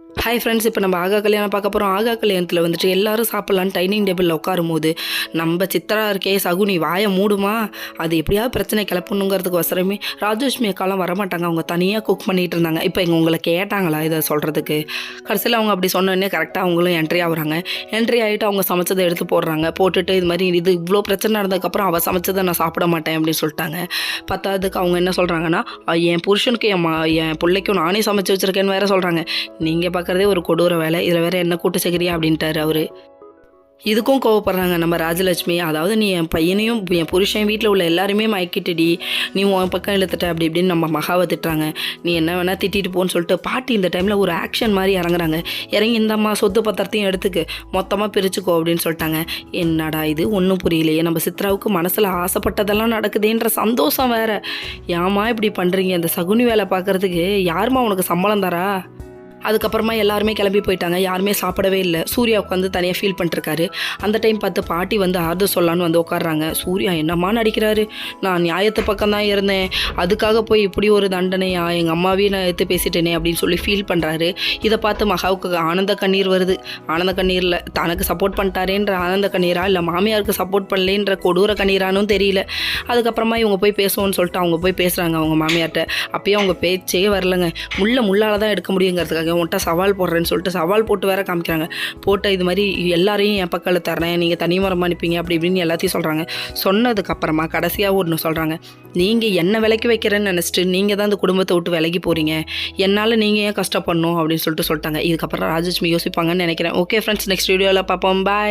Hi friends, இப்போ நம்ம ஆகா கல்யாணம் பார்க்க போகிறோம். ஆகா கல்யாணத்தில் வந்துட்டு எல்லாரும் சாப்பிட்லான்னு டைனிங் டேபிளில் உட்காரும்போது நம்ம சித்ரா இருக்கே சகுனி வாயை மூடுமா, அது எப்படியாவது பிரச்சனை கிளப்பணுங்கிறதுக்கு வசரமே ராஜலட்சுமி அக்காலாம் வரமாட்டாங்க. அவங்க தனியாக குக் பண்ணிகிட்டு இருந்தாங்க. இப்போ இங்கே உங்களை கேட்டாங்களா இதை சொல்கிறதுக்கு? கடைசியில் அவங்க அப்படி சொன்னோடனே கரெக்டாக அவங்களும் என்ட்ரி ஆகுறாங்க. என்ட்ரி ஆகிட்டு அவங்க சமைச்சதை எடுத்து போடுறாங்க. போட்டுட்டு இது மாதிரி இது இவ்வளோ பிரச்சனை நடந்ததுக்கப்புறம் அவள் சமைச்சதை நான் சாப்பிட மாட்டேன் அப்படின்னு சொல்லிட்டாங்க. பத்தாவதுக்கு அவங்க என்ன சொல்கிறாங்கன்னா, என் புருஷனுக்கு என் பிள்ளைக்கும் நானே சமைச்சு வச்சுருக்கேன்னு வேறு சொல்கிறாங்க. நீங்கள் பார்க்குறதே ஒரு கொடூர வேலை, இதில் வேறு என்ன கூட்டு சேர்க்குறியா அப்படின்ட்டாரு அவர். இதுக்கும் கோவப்படுறாங்க நம்ம ராஜலட்சுமி. அதாவது நீ என் பையனையும் என் புருஷன் வீட்டில் உள்ள எல்லாருமே மயக்கிட்டுடி, நீ உன் பக்கம் இழுத்துட்ட அப்படி இப்படின்னு நம்ம மகாவை திட்டுறாங்க. நீ என்ன வேணால் திட்டிட்டு போன்னு சொல்லிட்டு பாட்டி இந்த டைமில் ஒரு ஆக்ஷன் மாதிரி இறங்குறாங்க. இறங்கி இந்தம்மா சொத்து பத்திரத்தையும் எடுத்துக்கு மொத்தமாக பிரிச்சுக்கோ அப்படின்னு சொல்லிட்டாங்க. என்னடா இது ஒன்றும் புரியலையே, நம்ம சித்ராவுக்கு மனசில் ஆசைப்பட்டதெல்லாம் நடக்குதுன்ற சந்தோஷம் வேறு. ஏமா இப்படி பண்ணுறீங்க? அந்த சகுனி வேலை பார்க்குறதுக்கு யாருமா உனக்கு சம்பளம் தரா? அதுக்கப்புறமா எல்லாருமே கிளம்பி போயிட்டாங்க. யாருமே சாப்பிடவே இல்லை. சூர்யா உட்காந்து தனியாக ஃபீல் பண்ணிட்டுருக்காரு. அந்த டைம் பார்த்து பாட்டி வந்து ஆறுதல் சொல்லலான்னு வந்து உட்காடுறாங்க. சூர்யா என்னம்மா நடிக்கிறாரு, நான் நியாயத்து பக்கம் தான் இருந்தேன், அதுக்காக போய் இப்படி ஒரு தண்டனையா, எங்கள் அம்மாவையும் நான் எடுத்து பேசிட்டேனே அப்படின்னு சொல்லி ஃபீல் பண்ணுறாரு. இதை பார்த்து மகாவுக்கு ஆனந்த கண்ணீர் வருது. ஆனந்த கண்ணீரில் தனக்கு சப்போர்ட் பண்ணிட்டாரேன்ற ஆனந்த கண்ணீரா இல்லை மாமியாருக்கு சப்போர்ட் பண்ணலேன்ற கொடூர கண்ணீரானும் தெரியல. அதுக்கப்புறமா இவங்க போய் பேசுவோன்னு சொல்லிட்டு அவங்க போய் பேசுகிறாங்க அவங்க மாமியார்கிட்ட. அப்பயும் அவங்க பேச்சே வரலங்க. முள்ளால் தான் எடுக்க முடியுங்கிறதுக்காக உன்ட்ட சவால் போடுறேன்னு சொல்லிட்டு சவால் போட்டு வேற காமிக்கிறாங்க. போட்ட இது மாதிரி எல்லாரையும் என் பக்கம் தரேன், நீங்கள் தனிமரமாக அனுப்பிங்க அப்படி இப்படின்னு எல்லாத்தையும் சொல்கிறாங்க. சொன்னதுக்கப்புறமா கடைசியாக ஒன்று சொல்கிறாங்க, நீங்கள் என்ன விலைக்கு வைக்கிறேன்னு நினச்சிட்டு நீங்கள் தான் இந்த குடும்பத்தை விட்டு விலகி போகிறீங்க, என்னால் நீங்கள் ஏன் கஷ்டப்படணும் அப்படின்னு சொல்லிட்டாங்க. இதுக்கப்புறம் ராஜலட்சுமி யோசிப்பாங்கன்னு நினைக்கிறேன். ஓகே ஃப்ரெண்ட்ஸ், நெக்ஸ்ட் வீடியோவில் பார்ப்போம். பாய்.